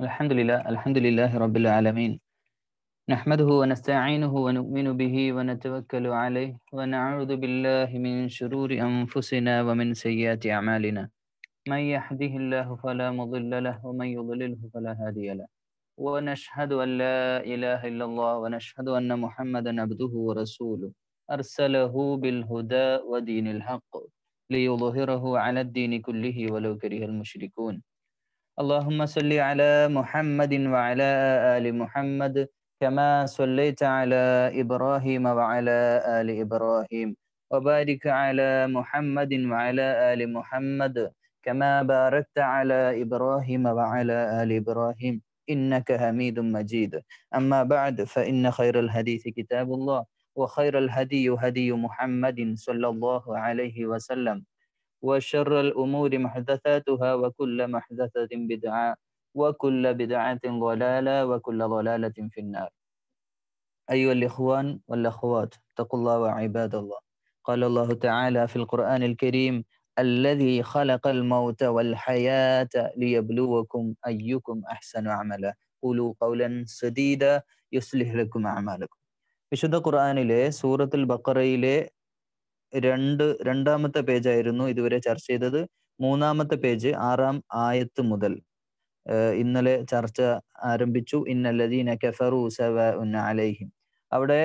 الحمد لله رب العالمين. نحمده ونستعينه ونؤمن به ونتوكل عليه ونعوذ بالله من شرور أنفسنا ومن سيئات أعمالنا. من يهده الله فلا مضل له ومن يضلله فلا هادي له. ونشهد أن لا إله إلا الله ونشهد أن محمدا عبده ورسوله أرسله بالهدى ودين الحق ليظهره على الدين كله ولو كره المشركون. اللهم صل على محمد وعلى آل محمد كما صليت على إبراهيم وعلى آل إبراهيم وبارك على محمد وعلى آل محمد كما باركت على إبراهيم وعلى آل إبراهيم إنك حميد مجيد. أما بعد فإن خير الحديث كتاب الله وخير الهدي هدي محمد صلى الله عليه وسلم وشر الأمور محدثاتها وكل محدثة بدعة وكل بدعة ضلالة وكل ضلالة في النار. أيها الإخوان والأخوات اتقوا الله وعباد الله. قال الله تعالى في القرآن الكريم: الذي خلق الموت والحياة ليبلوكم أيكم أحسن عملا قولوا قولا سديدا يصلح لكم أعمالكم. വിശുദ്ധ ഖുർആനിലെ സൂറത്തുൽ ബഖറയിലെ രണ്ടാമത്തെ പേജായിരുന്നു ഇതുവരെ ചർച്ച ചെയ്തത്. മൂന്നാമത്തെ പേജ് 6-ാം ആയത്ത് മുതൽ ഇന്നലെ ചർച്ച ആരംഭിച്ചു. ഇന്നല്ലദീന കഫറു സവാഉൻ അലൈഹിം. അവിടെ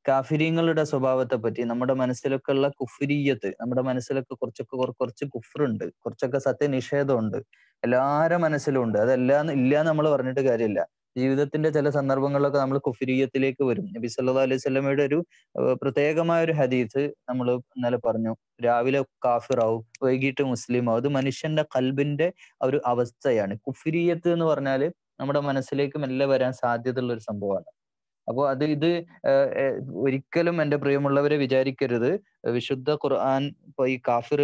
കാഫിരീങ്ങളുടെ സ്വഭാവത്തെ പറ്റി, നമ്മുടെ മനസ്സിലൊക്കെ ഉള്ള കുഫ്രിയത്ത്, നമ്മുടെ മനസ്സിലൊക്കെ കുറച്ച് കുഫ്റുണ്ട്, കുറച്ചൊക്കെ സത്യനിഷേധമുണ്ട്, എല്ലാവരുടെ മനസ്സിലും ഉണ്ട്. അതെല്ലാം ഇല്ലാന്ന് നമ്മൾ പറഞ്ഞിട്ട് കാര്യമില്ല. ജീവിതത്തിന്റെ ചില സന്ദർഭങ്ങളിലൊക്കെ നമ്മൾ കുഫ്രിയത്തിലേക്ക് വരും. നബി സല്ലല്ലാഹു അലൈഹി വസല്ലമയുടെ ഒരു പ്രത്യേകമായ ഒരു ഹദീസ് നമ്മൾ ഇന്നലെ പറഞ്ഞു. രാവിലെ കാഫിറാവും, വൈകിട്ട് മുസ്ലിമാവും. അത് മനുഷ്യന്റെ ഖൽബിന്റെ ഒരു അവസ്ഥയാണ്. കുഫ്രിയത്ത് എന്ന് പറഞ്ഞാല് നമ്മുടെ മനസ്സിലേക്ക് മെല്ലെ വരാൻ സാധ്യതയുള്ള ഒരു സംഭവമാണ്. അപ്പോൾ ഇത് ഒരിക്കലും എൻ്റെ പ്രിയമുള്ളവരെ വിചാരിക്കരുത്, വിശുദ്ധ ഖുർആൻ ഇപ്പൊ ഈ കാഫിർ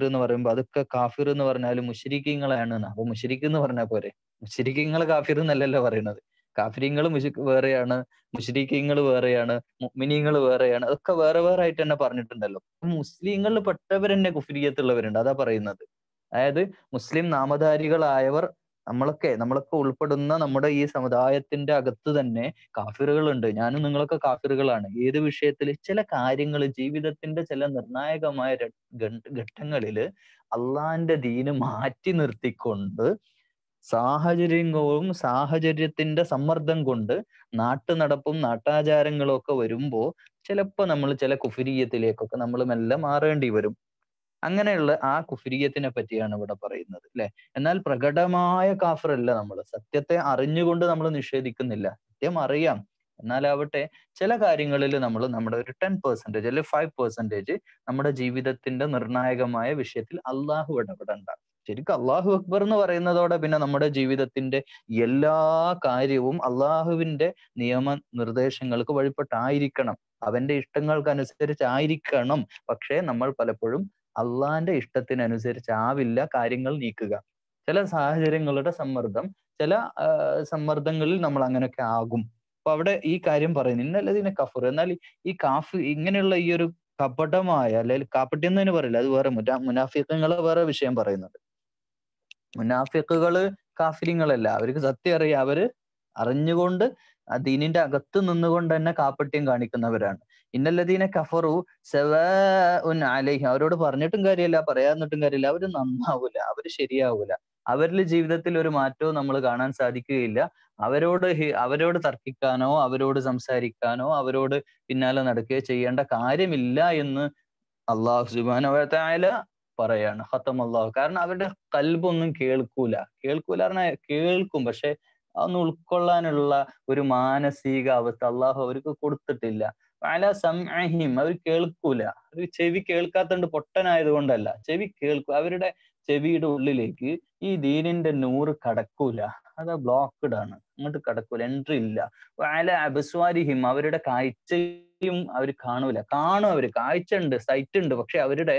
എന്ന് പറയുമ്പോൾ അതൊക്കെ കാഫിർ എന്ന് പറഞ്ഞാൽ മുശ്രിക്കീങ്ങളാണ്. അപ്പൊ മുശ്രിക്ക് എന്ന് പറഞ്ഞാൽ പോരെ? മുശ്രിക്കീങ്ങൾ കാഫിർ എന്നല്ലല്ലോ പറയുന്നത്. കാഫിരീങ്ങൾ വേറെയാണ്, മുശ്രിക്കീങ്ങൾ വേറെയാണ്, മുഅ്മിനീങ്ങൾ വേറെയാണ്. അതൊക്കെ വേറെ വേറെ ആയിട്ട് തന്നെ പറഞ്ഞിട്ടുണ്ടല്ലോ. മുസ്ലിങ്ങളിൽ പെട്ടവർ തന്നെ കുഫ്രിയത്തുള്ളവരുണ്ട്, അതാ പറയുന്നത്. അതായത് മുസ്ലിം നാമധാരികളായവർ നമ്മളൊക്കെ ഉൾപ്പെടുന്ന നമ്മുടെ ഈ സമുദായത്തിന്റെ അകത്ത് തന്നെ കാഫിറുകളുണ്ട്. ഞാനും നിങ്ങളൊക്കെ കാഫിറുകളാണ്. ഏത് വിഷയത്തിൽ? ചില കാര്യങ്ങൾ, ജീവിതത്തിന്റെ ചില നിർണായകമായ ഘട്ടങ്ങളില് അള്ളാന്റെ ദീന് മാറ്റി നിർത്തിക്കൊണ്ട് സാഹചര്യത്തിന്റെ സമ്മർദ്ദം കൊണ്ട് നാട്ടുനടപ്പും നാട്ടാചാരങ്ങളും ഒക്കെ വരുമ്പോ ചിലപ്പോ നമ്മൾ ചില കുഫ്രിയത്തിലേക്കൊക്കെ നമ്മൾ മെല്ലെ മാറേണ്ടി വരും. അങ്ങനെയുള്ള ആ കുഫ്രിയത്തിനെ പറ്റിയാണ് ഇവിടെ പറയുന്നത്, അല്ലെ? എന്നാൽ പ്രകടമായ കാഫിറല്ല നമ്മൾ. സത്യത്തെ അറിഞ്ഞുകൊണ്ട് നമ്മൾ നിഷേധിക്കുന്നില്ല. സത്യം അറിയാം, എന്നാലാവട്ടെ ചില കാര്യങ്ങളിൽ നമ്മൾ നമ്മുടെ ഒരു 10% അല്ലെങ്കിൽ 5% നമ്മുടെ ജീവിതത്തിന്റെ നിർണായകമായ വിഷയത്തിൽ അള്ളാഹു ഇടപെടണ്ട. ശരിക്കും അള്ളാഹു അക്ബർ എന്ന് പറയുന്നതോടെ പിന്നെ നമ്മുടെ ജീവിതത്തിന്റെ എല്ലാ കാര്യവും അള്ളാഹുവിന്റെ നിയമ നിർദ്ദേശങ്ങൾക്ക് വഴിപ്പെട്ടായിരിക്കണം, അവന്റെ ഇഷ്ടങ്ങൾക്കനുസരിച്ചായിരിക്കണം. പക്ഷേ നമ്മൾ പലപ്പോഴും അള്ളാന്റെ ഇഷ്ടത്തിനനുസരിച്ചാവില്ല കാര്യങ്ങൾ നീക്കുക. ചില സാഹചര്യങ്ങളുടെ സമ്മർദ്ദം, ചില സമ്മർദ്ദങ്ങളിൽ നമ്മൾ അങ്ങനെയൊക്കെ ആകും. അപ്പൊ അവിടെ ഈ കാര്യം പറയുന്നു, ഇന്നല്ലതിനെ കഫർ. എന്നാൽ ഈ ഇങ്ങനെയുള്ള ഈ ഒരു കപടമായ, അല്ലെങ്കിൽ കാപ്പട്യം എന്ന് തന്നെ പറയില്ല, അത് വേറെ മുനാഫിഖുകളെ വേറെ വിഷയം പറയുന്നത്. മുനാഫിഖുകള് കാഫിരിങ്ങളല്ല, അവർക്ക് സത്യം അറിയാം. അവര് അറിഞ്ഞുകൊണ്ട് ആ ദീനിന്റെ അകത്ത് നിന്നുകൊണ്ട് തന്നെ കാപ്പട്യം കാണിക്കുന്നവരാണ്. ഇന്നല്ലദീന കഫറു സവാഉൻ അലൈഹിം. അവരോട് പറഞ്ഞിട്ടും കാര്യമില്ല, പറയാന്നിട്ടും കാര്യമില്ല. അവര് നന്നാവൂല, അവര് ശരിയാവൂല. അവരിൽ ജീവിതത്തിൽ ഒരു മാറ്റവും നമ്മൾ കാണാൻ സാധിക്കുകയില്ല. അവരോട് തർക്കിക്കാനോ അവരോട് സംസാരിക്കാനോ അവരോട് പിന്നാലെ നടക്കുകയോ ചെയ്യേണ്ട കാര്യമില്ല എന്ന് അല്ലാഹു സുബ്ഹാനഹു വ തആല പറയാണ്. ഖത്തം അല്ലാഹു. കാരണം അവരുടെ ഖൽബൊന്നും കേൾക്കൂല പറഞ്ഞാൽ കേൾക്കും, പക്ഷെ അതൊന്നും ഉൾക്കൊള്ളാനുള്ള ഒരു മാനസിക അവസ്ഥ അള്ളാഹു അവർക്ക് കൊടുത്തിട്ടില്ല. അലാ സംഅഹിം, അവർ കേൾക്കൂല. അവർ ചെവി കേൾക്കാത്തതുകൊണ്ട് പൊട്ടനായത് കൊണ്ടല്ല, ചെവി കേൾക്കും. അവരുടെ ചെവിയുടെ ഉള്ളിലേക്ക് ഈ ദീനിന്റെ നൂറ് കടക്കൂല, അത് ബ്ലോക്ക്ഡ് ആണ്, അങ്ങോട്ട് കടക്കൂല, എൻട്രി ഇല്ല. അല അബ്സ്വാരിഹിം, അവരുടെ കാഴ്ചയും അവർ കാണൂല. കാണും, അവര് കാഴ്ച ഉണ്ട്, സൈറ്റ് ഉണ്ട്, പക്ഷെ അവരുടെ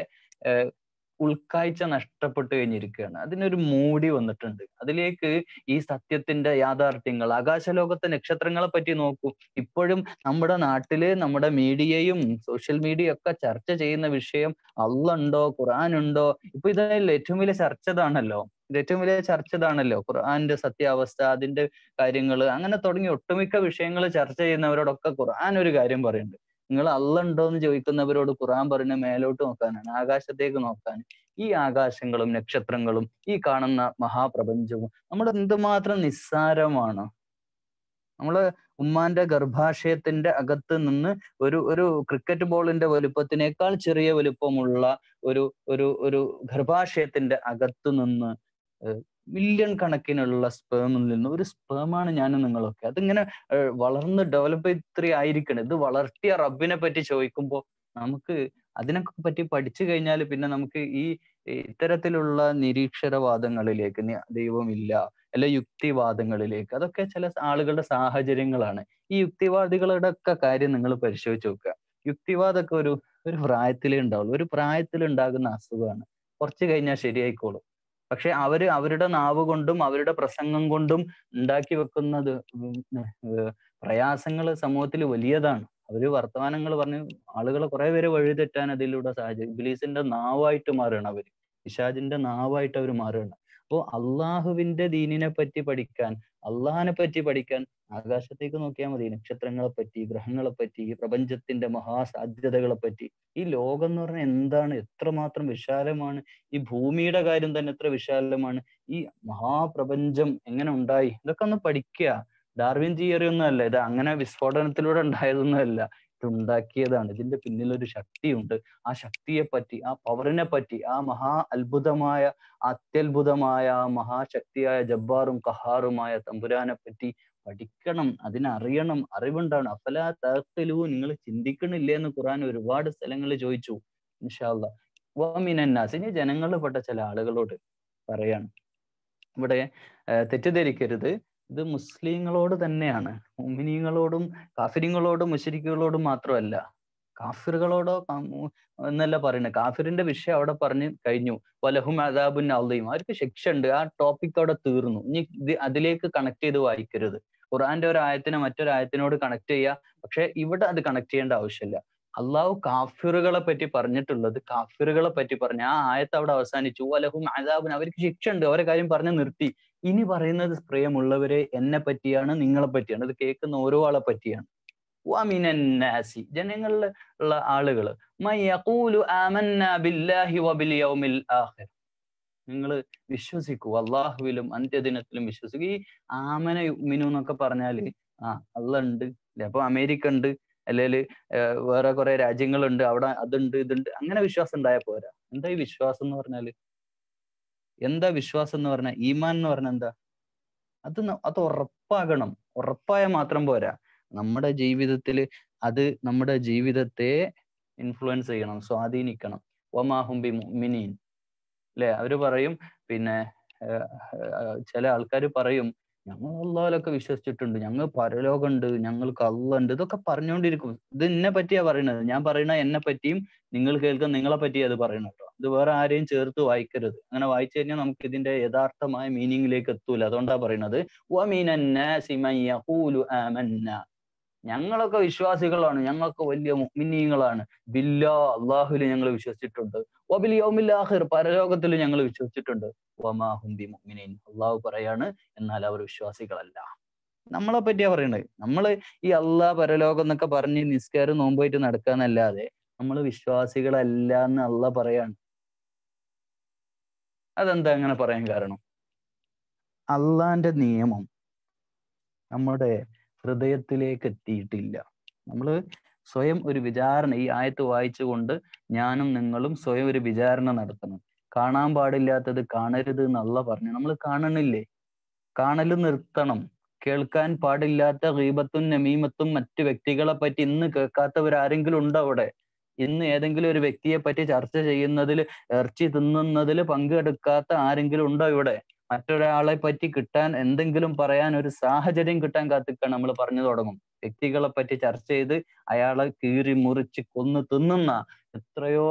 ഉൾക്കാഴ്ച നഷ്ടപ്പെട്ട് കഴിഞ്ഞിരിക്കുകയാണ്. അതിനൊരു മൂടി വന്നിട്ടുണ്ട്. അതിലേക്ക് ഈ സത്യത്തിന്റെ യാഥാർത്ഥ്യങ്ങൾ, ആകാശലോകത്തെ നക്ഷത്രങ്ങളെ പറ്റി നോക്കൂ. ഇപ്പോഴും നമ്മുടെ നാട്ടില് നമ്മുടെ മീഡിയയും സോഷ്യൽ മീഡിയ ഒക്കെ ചർച്ച ചെയ്യുന്ന വിഷയം അള്ളാഹ് ഉണ്ടോ, ഖുർആൻ ഉണ്ടോ? ഇപ്പൊ ഇതല്ല ഏറ്റവും വലിയ ചർച്ച ഇതാണല്ലോ. ഇത് ഏറ്റവും വലിയ ചർച്ച ഇതാണല്ലോ. ഖുർആന്റെ സത്യാവസ്ഥ, അതിന്റെ കാര്യങ്ങള്, അങ്ങനെ തുടങ്ങി ഒട്ടുമിക്ക വിഷയങ്ങൾ ചർച്ച ചെയ്യുന്നവരോടൊക്കെ ഖുർആൻ ഒരു കാര്യം പറയുന്നുണ്ട്. നിങ്ങൾ അള്ളാഹ് ഉണ്ടോ എന്ന് ചോദിക്കുന്നവരോട് ഖുർആൻ പറയുന്നത് മേലോട്ട് നോക്കാനാണ്, ആകാശത്തേക്ക് നോക്കാൻ. ഈ ആകാശങ്ങളും നക്ഷത്രങ്ങളും ഈ കാണുന്ന മഹാപ്രപഞ്ചവും നമ്മൾ എന്തുമാത്രം നിസ്സാരമാണ്. നമ്മള് ഉമ്മാന്റെ ഗർഭാശയത്തിന്റെ അകത്ത് നിന്ന് ഒരു ക്രിക്കറ്റ് ബോളിന്റെ വലുപ്പത്തിനേക്കാൾ ചെറിയ വലുപ്പമുള്ള ഒരു ഒരു ഒരു ഗർഭാശയത്തിന്റെ അകത്ത് നിന്ന് മില്യൺ കണക്കിനുള്ള സ്പേമിൽ നിന്ന് ഒരു സ്പേമാണ് ഞാനും നിങ്ങളൊക്കെ. അതിങ്ങനെ വളർന്ന് ഡെവലപ്പ് ഇത്ര ആയിരിക്കണം. ഇത് വളർത്തിയ റബ്ബിനെ പറ്റി ചോദിക്കുമ്പോൾ നമുക്ക് അതിനൊക്കെ പറ്റി പഠിച്ചു കഴിഞ്ഞാൽ പിന്നെ നമുക്ക് ഈ ഇത്തരത്തിലുള്ള നിരീക്ഷരവാദങ്ങളിലേക്ക്, ദൈവമില്ല അല്ലെ യുക്തിവാദങ്ങളിലേക്ക്, അതൊക്കെ ചില ആളുകളുടെ സാഹചര്യങ്ങളാണ്. ഈ യുക്തിവാദികളുടെ ഒക്കെ കാര്യം നിങ്ങൾ പരിശോധിച്ച് നോക്കുക. യുക്തിവാദമൊക്കെ ഒരു പ്രായത്തിലേ ഉണ്ടാവുള്ളൂ. ഒരു പ്രായത്തിൽ ഉണ്ടാകുന്ന അസുഖമാണ്. കുറച്ച് കഴിഞ്ഞാൽ ശരിയായിക്കോളും. പക്ഷെ അവരുടെ നാവ് കൊണ്ടും അവരുടെ പ്രസംഗം കൊണ്ടും ഉണ്ടാക്കി വെക്കുന്നത് പ്രയാസങ്ങൾ സമൂഹത്തിൽ വലിയതാണ്. അവര് വർത്തമാനങ്ങൾ പറഞ്ഞ് ആളുകളെ കുറെ പേര് വഴിതെറ്റാൻ അതിലൂടെ സാഹചര്യം. ഇബ്ലീസിന്റെ നാവായിട്ട് മാറുകയാണ് അവര്, പിശാചിന്റെ നാവായിട്ട് അവർ മാറുകയാണ്. അപ്പോ അള്ളാഹുവിന്റെ ദീനിനെ പറ്റി പഠിക്കാൻ, അള്ളാഹിനെ പറ്റി പഠിക്കാൻ ആകാശത്തേക്ക് നോക്കിയാൽ മതി. നക്ഷത്രങ്ങളെ പറ്റി, ഗ്രഹങ്ങളെ പറ്റി, ഈ പ്രപഞ്ചത്തിന്റെ മഹാസാധ്യതകളെ പറ്റി. ഈ ലോകം എന്ന് പറഞ്ഞാൽ എന്താണ്, എത്രമാത്രം വിശാലമാണ്. ഈ ഭൂമിയുടെ കാര്യം തന്നെ എത്ര വിശാലമാണ്. ഈ മഹാപ്രപഞ്ചം എങ്ങനെ ഉണ്ടായി, ഇതൊക്കെ ഒന്ന് പഠിക്കുക. ഡാർവിൻ തിയറി ഒന്നും അല്ല ഇത്, അങ്ങനെ വിസ്ഫോടനത്തിലൂടെ ഉണ്ടായതൊന്നും അല്ല. ഇത് ഉണ്ടാക്കിയതാണ്. ഇതിന്റെ പിന്നിൽ ഒരു ശക്തിയുണ്ട്. ആ ശക്തിയെ പറ്റി, ആ പവറിനെ പറ്റി, ആ മഹാ അത്ഭുതമായ, അത്യത്ഭുതമായ, ആ മഹാശക്തിയായ ജബ്ബാറും കഹാറുമായ തമ്പുരാനെ പറ്റി പഠിക്കണം, അതിനറിയണം, അറിവുണ്ടാവണം. അഫലാ തഅഖിലൂ, നിങ്ങൾ ചിന്തിക്കണില്ലേ എന്ന് ഖുർആൻ ഒരുപാട് സ്ഥലങ്ങളിൽ ചോദിച്ചു. ഇൻഷാ അല്ലാഹ്. വമിനന്നാസ്, ഇനി ജനങ്ങളിൽ പെട്ട ചില ആളുകളോട് പറയാണ്. ഇവിടെ തെറ്റിദ്ധരിക്കരുത്, ഇത് മുസ്ലിങ്ങളോട് തന്നെയാണ്. മുഅ്മിനീങ്ങളോടും കാഫിരിങ്ങളോടും മുശ്രിക്കുകളോടും മാത്രമല്ല. കാഫിറുകളോടോ എന്നല്ല പറയുന്നത്. കാഫിറിന്റെ വിഷയം അവിടെ പറഞ്ഞു കഴിഞ്ഞു. വലഹും അദാബുൻ അളീം, അവർക്ക് ശിക്ഷ ഉണ്ട്. ആ ടോപ്പിക് അവിടെ തീർന്നു. ഇനി ഇത് അതിലേക്ക് കണക്ട് ചെയ്ത് വായിക്കരുത്. ഖുർആന്റെ ഒരു ആയത്തിനെ മറ്റൊരു ആയത്തിനോട് കണക്ട് ചെയ്യുക. പക്ഷെ ഇവിടെ അത് കണക്ട് ചെയ്യേണ്ട ആവശ്യമില്ല. അള്ളാഹു കാഫിറുകളെ പറ്റി പറഞ്ഞിട്ടുള്ളത്, കാഫിറുകളെ പറ്റി പറഞ്ഞ ആ ആയത്ത് അവിടെ അവസാനിച്ചു. വലഹും അദാബുൻ, അവർക്ക് ശിക്ഷ ഉണ്ട്. അവരെ കാര്യം പറഞ്ഞു നിർത്തി. ഇനി പറയുന്നത് പ്രിയമുള്ളവരെ എന്നെ പറ്റിയാണ്, നിങ്ങളെ പറ്റിയാണ്. ഇത് കേൾക്കുന്ന ഓരോ ആളെ പറ്റിയാണ്. വമിനന്നാസി, ജനങ്ങളിൽ ഉള്ള ആളുകൾ, മയ്യഖൂലു ആമന്നാ ബില്ലാഹി വബിൽ യൗമിൽ ആഖിർ, നിങ്ങൾ വിശ്വസിക്കൂ, അള്ളാഹുവിലും അന്ത്യദിനത്തിലും വിശ്വസിക്കൂ. ഈ ആമന യുഅ്മിനു എന്നൊക്കെ പറഞ്ഞാല് അള്ളാഹ് ഉണ്ട്, അപ്പൊ അമേരിക്ക ഉണ്ട്, അല്ലെങ്കിൽ വേറെ കുറെ രാജ്യങ്ങളുണ്ട്, അവിടെ അതുണ്ട് ഇതുണ്ട്, അങ്ങനെ വിശ്വാസം ഉണ്ടായാൽ പോരാ. എന്താ ഈ വിശ്വാസം എന്ന് പറഞ്ഞാല്? എന്താ വിശ്വാസം എന്ന് പറഞ്ഞാൽ? ഈമാൻ എന്ന് പറഞ്ഞാൽ എന്താ? അത് ഉറപ്പാകണം. ഉറപ്പായാൽ മാത്രം പോരാ. നമ്മുടെ ജീവിതത്തിൽ അത് നമ്മുടെ ജീവിതത്തെ ഇൻഫ്ലുവൻസ് ചെയ്യണം, സ്വാധീനിക്കണം. വമാഹും ബി മുഅ്മിനീൻ, അല്ലെ? അവര് പറയും, പിന്നെ ചില ആൾക്കാർ പറയും, ഞങ്ങൾ അള്ളാഹിലൊക്കെ വിശ്വസിച്ചിട്ടുണ്ട്, ഞങ്ങൾ പരലോകമുണ്ട്, ഞങ്ങൾക്ക് അള്ളാഹ് ഉണ്ട്, ഇതൊക്കെ പറഞ്ഞുകൊണ്ടിരിക്കും. ഇത് എന്നെ പറ്റിയാ പറയണത്. ഞാൻ പറയണ എന്നെ പറ്റിയും, നിങ്ങൾ കേൾക്കുന്ന നിങ്ങളെ പറ്റിയും അത് പറയണം കേട്ടോ. ഇത് വേറെ ആരെയും ചേർത്ത് വായിക്കരുത്. അങ്ങനെ വായിച്ചു കഴിഞ്ഞാൽ നമുക്ക് ഇതിന്റെ യഥാർത്ഥമായ മീനിങ്ങിലേക്ക് എത്തൂല. അതുകൊണ്ടാ പറയണത് വമിനന്നാസി മൻ യഖൂലു ആമന്നാ, ഞങ്ങളൊക്കെ വിശ്വാസികളാണ്, ഞങ്ങൾക്ക് വലിയ മുഅ്മിനീങ്ങളാണ്, ബില്ലാ, അള്ളാഹുവിൽ ഞങ്ങൾ വിശ്വസിച്ചിട്ടുണ്ട്, വബിൽ യൗമിൽ ആഖിർ, പരലോകത്തിൽ ഞങ്ങൾ വിശ്വസിച്ചിട്ടുണ്ട്, വമാ ഹും ബിമുഅ്മിനീൻ, അള്ളാഹു പറയാണ്, എന്നാൽ അവർ വിശ്വാസികളല്ല. നമ്മളെ പറ്റിയാ പറയണത്. നമ്മള് ഈ അള്ളാഹ് പരലോകം എന്നൊക്കെ പറഞ്ഞ് നിസ്കാരം നോമ്പായിട്ട് നടക്കാന്നല്ലാതെ നമ്മൾ വിശ്വാസികളല്ല എന്ന് അള്ളാഹ് പറയാണ്. അതെന്താ അങ്ങനെ പറയാൻ കാരണം? അള്ളാന്റെ നിയമം നമ്മുടെ ഹൃദയത്തിലേക്ക് എത്തിയിട്ടില്ല. നമ്മൾ സ്വയം ഒരു വിചാരണ, ഈ ആയത്ത് വായിച്ചുകൊണ്ട് ഞാനും നിങ്ങളും സ്വയം ഒരു വിചാരണ നടത്തണം. കാണാൻ പാടില്ലാത്തത് കാണരുത് എന്നല്ല പറഞ്ഞു. നമ്മൾ കാണണില്ലേ? കാണല് നിർത്തണം. കേൾക്കാൻ പാടില്ലാത്ത ഗീബത്തും നമീമത്തും മറ്റു വ്യക്തികളെ പറ്റി ഇന്ന് കേൾക്കാത്തവരാരെങ്കിലും ഉണ്ടോ അവിടെ? ഇന്ന് ഏതെങ്കിലും ഒരു വ്യക്തിയെ പറ്റി ചർച്ച ചെയ്യുന്നതിൽ, ഇറച്ചി തിന്നുന്നതിൽ പങ്കെടുക്കാത്ത ആരെങ്കിലും ഉണ്ടോ ഇവിടെ? മറ്റൊരാളെ പറ്റി കിട്ടാൻ, എന്തെങ്കിലും പറയാൻ ഒരു സാഹചര്യം കിട്ടാൻ കാത്തിക്കാണ് നമ്മൾ പറഞ്ഞു തുടങ്ങും. വ്യക്തികളെ പറ്റി ചർച്ച ചെയ്ത് അയാളെ കീറി മുറിച്ച് കൊന്നു തിന്നുന്ന എത്രയോ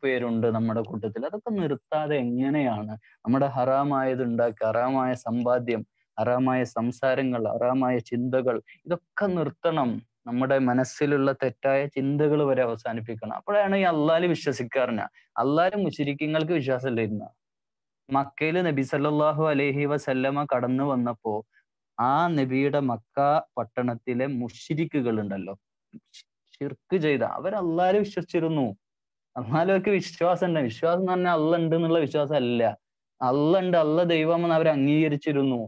പേരുണ്ട് നമ്മുടെ കൂട്ടത്തിൽ. അതൊക്കെ നിർത്താതെ എങ്ങനെയാണ് നമ്മുടെ ഹറാമായത് ഉണ്ടാക്കുക, ഹറാമായ സമ്പാദ്യം, ഹറാമായ സംസാരങ്ങൾ, ഹറാമായ ചിന്തകൾ, ഇതൊക്കെ നിർത്തണം. നമ്മുടെ മനസ്സിലുള്ള തെറ്റായ ചിന്തകൾ വരെ അവസാനിപ്പിക്കണം. അപ്പോഴാണ് ഈ അള്ളാല് വിശ്വസിക്കാറില്ല. അള്ളാല് മുശ്രിക്കീങ്ങൾക്ക് വിശ്വാസമില്ലായിരുന്ന. മക്കയില് നബി സല്ലല്ലാഹു അലൈഹി വസല്ലമ കടന്നു വന്നപ്പോ ആ നബിയുടെ മക്ക പട്ടണത്തിലെ മുശ്രിക്കുകൾ ഉണ്ടല്ലോ, ഷിർക്ക് ചെയ്ത അവർ അള്ളാല് വിശ്വസിച്ചിരുന്നു. അള്ളാലൊക്കെ വിശ്വാസം ഉണ്ട്. വിശ്വാസം എന്ന് പറഞ്ഞാൽ അള്ള ഉണ്ട് എന്നുള്ള വിശ്വാസം അല്ല. അള്ള ഉണ്ട്, അള്ള ദൈവമെന്ന് അവർ അംഗീകരിച്ചിരുന്നു.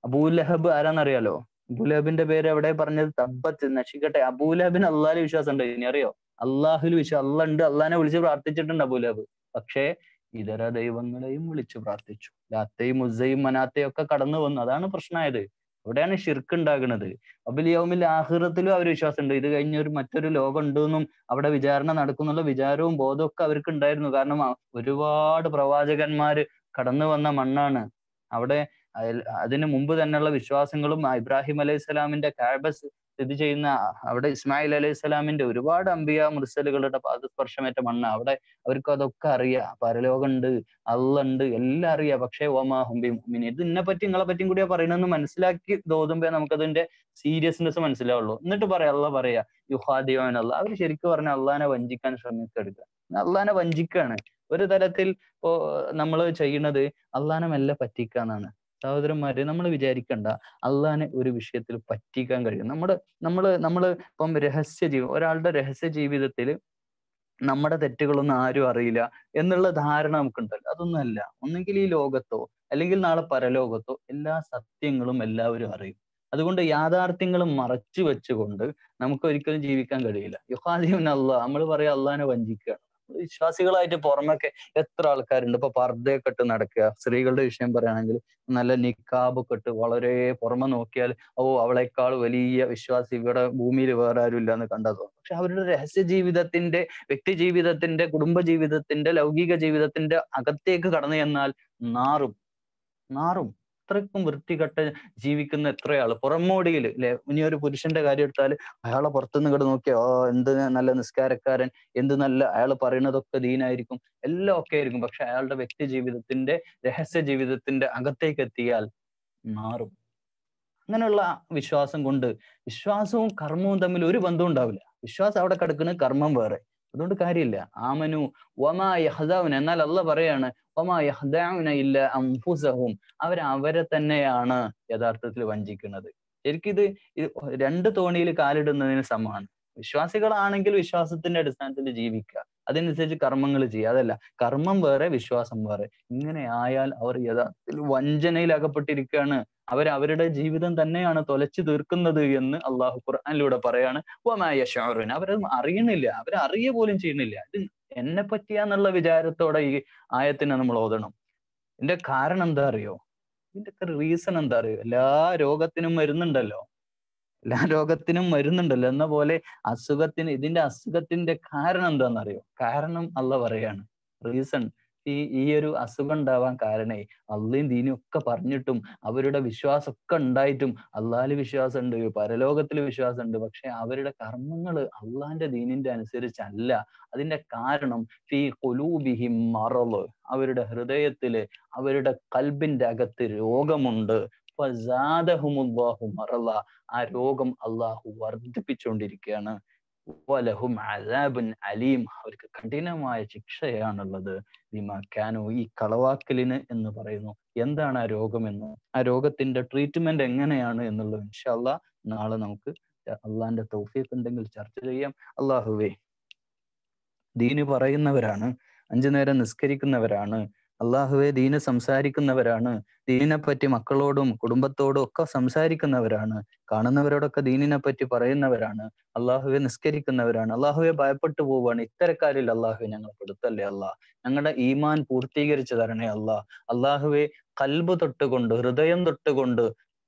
അബൂലഹബ് ആരാന്നറിയാലോ? അബൂലഹബിന്റെ പേര് എവിടെ പറഞ്ഞത്? തബ്ബത്ത്, നശിക്കട്ടെ. അബൂലഹബിന് അള്ളാഹിൽ വിശ്വാസം ഉണ്ട്. ഇനി അറിയോ? അള്ളാഹുൽ വിശ്വാസം, അള്ള ഉണ്ട്, അള്ളാഹിനെ വിളിച്ച് പ്രാർത്ഥിച്ചിട്ടുണ്ട് അബൂലഹബ്. പക്ഷേ ഇതര ദൈവങ്ങളെയും വിളിച്ചു പ്രാർത്ഥിച്ചു. ലാത്തയും മുസ്സയും മനാത്തയും ഒക്കെ കടന്നു വന്നു. അതാണ് പ്രശ്നമായത്. അവിടെയാണ് ഷിർക്ക് ഉണ്ടാകുന്നത്. അബിൽ യൗമിൽ ആഖിറത്തിലും അവർ വിശ്വാസമുണ്ട്. ഇത് കഴിഞ്ഞ മറ്റൊരു ലോകം ഉണ്ടെന്നും അവിടെ വിചാരണ നടക്കുന്നുള്ള വിചാരവും ബോധവും ഒക്കെ അവർക്ക് ഉണ്ടായിരുന്നു. കാരണം ഒരുപാട് പ്രവാചകന്മാര് കടന്നു വന്ന മണ്ണാണ്. അവിടെ അതിന് മുമ്പ് തന്നെയുള്ള വിശ്വാസങ്ങളും ഇബ്രാഹിം അലൈഹി സ്വലാമിന്റെ കഅബ സ്ഥിതി ചെയ്യുന്ന അവിടെ ഇസ്മായിൽ അലൈഹി സ്വലാമിന്റെ ഒരുപാട് അംബിയ മുർസലുകളുടെ പാദസ്പർശമേറ്റ മണ്ണ. അവിടെ അവർക്ക് അതൊക്കെ അറിയാം. പരലോകം ഉണ്ട്, അള്ള ഉണ്ട്, എല്ലാം അറിയാം. പക്ഷേ ഓമാ ഹുംബി മുഅ്മിനീൻ, ഇത് ഇന്നെ പറ്റി നിങ്ങളെ പറ്റിയും കൂടിയാ പറയണമെന്ന് മനസ്സിലാക്കി തോന്നുമ്പോ നമുക്കതിന്റെ സീരിയസ്നെസ് മനസ്സിലാവുള്ളൂ. എന്നിട്ട് അള്ള പറയാ യുഹാദിയോൻ അള്ള. അവർ ശരിക്കും പറഞ്ഞ അള്ളാനെ വഞ്ചിക്കാൻ ശ്രമിച്ചെടുക്കുക. അള്ളാനെ വഞ്ചിക്കാണ്. ഒരു തരത്തിൽ ഇപ്പോ നമ്മൾ ചെയ്യുന്നത് അള്ളാനെ മെല്ലെ പറ്റിക്കാന്നാണ്. സഹോദരന്മാര്, നമ്മൾ വിചാരിക്കണ്ട അള്ളാനെ ഒരു വിഷയത്തിൽ പറ്റിക്കാൻ കഴിയും. നമ്മള് ഇപ്പം ഒരാളുടെ രഹസ്യ ജീവിതത്തിൽ നമ്മുടെ തെറ്റുകളൊന്നും ആരും അറിയില്ല എന്നുള്ള ധാരണ നമുക്കുണ്ടല്ലോ. അതൊന്നുമല്ല. ഒന്നെങ്കിൽ ഈ ലോകത്തോ അല്ലെങ്കിൽ നാളെ പരലോകത്തോ എല്ലാ സത്യങ്ങളും എല്ലാവരും അറിയും. അതുകൊണ്ട് യാഥാർത്ഥ്യങ്ങൾ മറച്ചു വെച്ചുകൊണ്ട് നമുക്ക് ഒരിക്കലും ജീവിക്കാൻ കഴിയില്ല. യുഹാദിയുൻ അള്ളാഹ്, നമ്മൾ പറയാ അള്ളാഹിനെ വഞ്ചിക്കുകയാണ്. വിശ്വാസികളായിട്ട് പുറമൊക്കെ എത്ര ആൾക്കാരുണ്ട്. ഇപ്പൊ പർദ്ദയൊക്കെ ഇട്ട് നടക്കുക. സ്ത്രീകളുടെ വിഷയം പറയുകയാണെങ്കിൽ നല്ല നിക്കാബൊക്കെ ഇട്ട് വളരെ പുറമെ നോക്കിയാൽ അവളെക്കാൾ വലിയ വിശ്വാസി ഇവിടെ ഭൂമിയിൽ വേറെ ആരും ഇല്ല എന്ന് കണ്ടതോ. പക്ഷെ അവരുടെ രഹസ്യ ജീവിതത്തിന്റെ, വ്യക്തി ജീവിതത്തിന്റെ, കുടുംബ ജീവിതത്തിന്റെ, ലൗകിക ജീവിതത്തിന്റെ അകത്തേക്ക് കടന്നു ചെന്നാൽ നാറും. അത്രയ്ക്കും വൃത്തികെട്ട ജീവിക്കുന്ന എത്രയാള് പുറമോടിയില് അല്ലെ. ഇനി ഒരു പുരുഷന്റെ കാര്യം എടുത്താൽ അയാളെ പുറത്തുനിന്ന് ഇങ്ങോട്ട് നോക്കിയാ എന്ത് നല്ല നിസ്കാരക്കാരൻ, എന്ത് നല്ല, അയാൾ പറയുന്നതൊക്കെ ദീനായിരിക്കും, എല്ലാം ഒക്കെ ആയിരിക്കും. പക്ഷെ അയാളുടെ വ്യക്തി ജീവിതത്തിന്റെ, രഹസ്യ ജീവിതത്തിന്റെ അകത്തേക്ക് എത്തിയാൽ മാറും. അങ്ങനെയുള്ള വിശ്വാസം കൊണ്ട് വിശ്വാസവും കർമ്മവും തമ്മിൽ ഒരു ബന്ധവും ഉണ്ടാവില്ല. വിശ്വാസം അവിടെ കിടക്കുന്ന, കർമ്മം വേറെ. അതുകൊണ്ട് കാര്യമില്ല. ആമനു വമാ യഹ്ദഊന, എന്നാൽ അല്ലാഹ് പറയാണ് വമാ യഹ്ദഊന ഇല്ല അൻഫുസഹും, അവരെ തന്നെയാണ് യഥാർത്ഥത്തിൽ വഞ്ചിക്കുന്നത്. ശരിക്കും ഇത് രണ്ട് തോണിയിൽ കാലിടുന്നതിന് സമമാണ്. വിശ്വാസികളാണെങ്കിൽ വിശ്വാസത്തിന്റെ അടിസ്ഥാനത്തിൽ ജീവിക്കുക, അതനുസരിച്ച് കർമ്മങ്ങൾ ചെയ്യുക. അതല്ല, കർമ്മം വേറെ വിശ്വാസം വേറെ. ഇങ്ങനെ ആയാൽ അവർ യഥാർത്ഥത്തിൽ വഞ്ചനയിൽ അകപ്പെട്ടിരിക്കുകയാണ്. അവരുടെ ജീവിതം തന്നെയാണ് തൊലച്ചു തീർക്കുന്നത് എന്ന് അള്ളാഹു ഖുർആനിലൂടെ പറയാണ്. വമാ യശഊറൂന, അവരത് അറിയണില്ല, അവരറിയ പോലും ചെയ്യുന്നില്ല. ഇത് എന്നെ പറ്റിയാന്നുള്ള വിചാരത്തോടെ ഈ ആയത്തിനെ നമ്മൾ ഓതണം. ഇതിന്റെ കാരണം എന്താ അറിയോ? ഇതിന്റെ ഒക്കെ റീസൺ എന്താ അറിയോ? എല്ലാ രോഗത്തിനും മരുന്നുണ്ടല്ലോ. എന്ന പോലെ ഇതിന്റെ അസുഖത്തിന്റെ കാരണം എന്താണെന്നറിയോ? കാരണം അള്ളാഹ് പറയാണ്. റീസൺ, ഈ ഒരു അസുഖം ഉണ്ടാവാൻ കാരണേ അള്ളയും ദീനും ഒക്കെ പറഞ്ഞിട്ടും അവരുടെ വിശ്വാസമൊക്കെ ഉണ്ടായിട്ടും, അള്ളാഹില് വിശ്വാസമുണ്ട്, പരലോകത്തിൽ വിശ്വാസമുണ്ട്, പക്ഷെ അവരുടെ കർമ്മങ്ങൾ അള്ളാഹിന്റെ ദീനിന്റെ അനുസരിച്ചല്ല. അതിന്റെ കാരണം ഫീ ഖുലൂബിഹിം മറള്, അവരുടെ ഹൃദയത്തില്, അവരുടെ കൽബിന്റെ അകത്ത് രോഗമുണ്ട്. ഫസാദഹുമുല്ലാഹു മറള, ആ രോഗം അള്ളാഹു വർദ്ധിപ്പിച്ചുകൊണ്ടിരിക്കുകയാണ്. വലഹും അദാബുൻ അലീം, അവർക്ക് കഠിനമായ ശിക്ഷയാണുള്ളത്. ബിമാ കാനൂ, ഈ കളവാക്കലിന് എന്ന് പറയുന്നു. എന്താണ് ആ രോഗമെന്ന്, ആ രോഗത്തിന്റെ ട്രീറ്റ്മെന്റ് എങ്ങനെയാണ് എന്നുള്ളത് ഇൻഷാ അല്ലാഹ് നാളെ നമുക്ക് അള്ളാഹിന്റെ തൗഫീഖ് ഉണ്ടെങ്കിൽ ചർച്ച ചെയ്യാം. അള്ളാഹുവേ, ദീന് പറയുന്നവരാണ്, 5 നേരം നിസ്കരിക്കുന്നവരാണ്, അള്ളാഹുവെ ദീന് സംസാരിക്കുന്നവരാണ്, ദീനിനെ പറ്റി മക്കളോടും കുടുംബത്തോടും ഒക്കെ സംസാരിക്കുന്നവരാണ്, കാണുന്നവരോടൊക്കെ ദീനിനെ പറ്റി പറയുന്നവരാണ്, അള്ളാഹുവെ നിസ്കരിക്കുന്നവരാണ്, അള്ളാഹുവെ ഭയപ്പെട്ടു പോവുകയാണ്. ഇത്തരക്കാരിൽ അള്ളാഹുവെ ഞങ്ങൾ പെടുത്തല്ലേ അള്ളാഹ്. ഞങ്ങളുടെ ഈമാൻ പൂർത്തീകരിച്ചു തരണേ അള്ളാഹ്. അള്ളാഹുവെ കൽബ് തൊട്ടുകൊണ്ട്, ഹൃദയം തൊട്ടുകൊണ്ട്,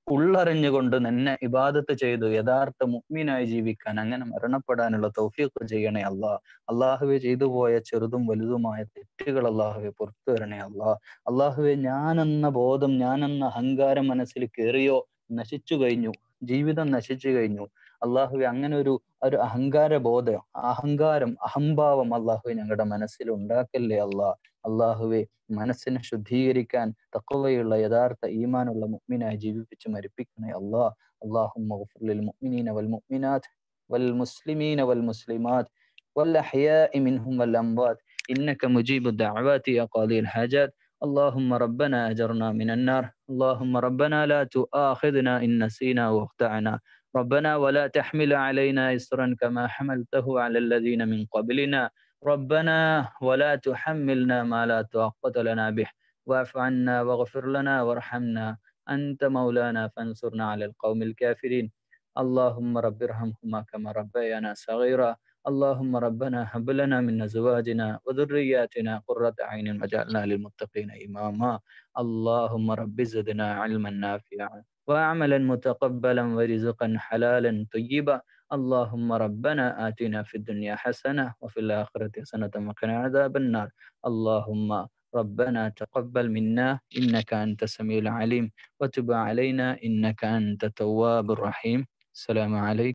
ഉള്ളറിഞ്ഞുകൊണ്ട് നിന്നെ ഇബാദത്ത് ചെയ്ത് യഥാർത്ഥ മുഅ്മിനായി ജീവിക്കാൻ, അങ്ങനെ മരണപ്പെടാനുള്ള തൗഫീഖ് ചെയ്യണേ അള്ളാഹ്. അള്ളാഹുവെ ചെയ്തു പോയ ചെറുതും വലുതുമായ തെറ്റുകൾ അള്ളാഹുവെ പുറത്തു വരണേ അള്ളാഹ്. അള്ളാഹുവെ ഞാനെന്ന ബോധം, ഞാനെന്ന അഹങ്കാരം മനസ്സിൽ കയറിയോ നശിച്ചു കഴിഞ്ഞു. ജീവിതം നശിച്ചു കഴിഞ്ഞു. അള്ളാഹുവെ അങ്ങനെ ഒരു ഒരു അഹങ്കാര ബോധം, അഹങ്കാരം, അഹംഭാവം അള്ളാഹുവെ ഞങ്ങളുടെ മനസ്സിൽ ഉണ്ടാക്കല്ലേ അള്ളാഹ്. അള്ളാഹുവെ മനസ്സിനെ ശുദ്ധീകരിക്കാൻ തഖ്വയുള്ള യഥാർത്ഥ ഈമാനുള്ള മുഅ്മിനായി ജീവിപ്പിച്ച് മരിപ്പിക്കണേ അള്ളാഹ്. اللهم اغفر للمؤمنين والمؤمنات والمسلمين والمسلمات والأحياء منهم والأموات إنك مجيب الدعوات يا قاضي الحاجات. اللهم ربنا أجرنا من النار. اللهم ربنا لا تؤاخذنا إن نسينا واخطأنا. ربنا ولا تحمل علينا إصرا كما حملته على الذين من قبلنا. ربنا ولا تحملنا ما لا طاقة لنا به. واعف عنا واغفر لنا وارحمنا. أنت مولانا فانصرنا على القوم الكافرين. اللهم رب ارحمهما كما ربيانا صغيرا. اللهم ربنا هب لنا من أزواجنا وذرياتنا قرة أعين واجعلنا للمتقين إماما. اللهم رب زدنا علما نافعا وعملا متقبلا ورزقا حلالا طيبا. اللهم ربنا آتنا في الدنيا حسنة وفي الآخرة حسنة وقنا عذاب النار. اللهم ربنا تقبل منا إنك أنت السميع العليم وتب علينا إنك أنت التواب الرحيم. السلام عليكم.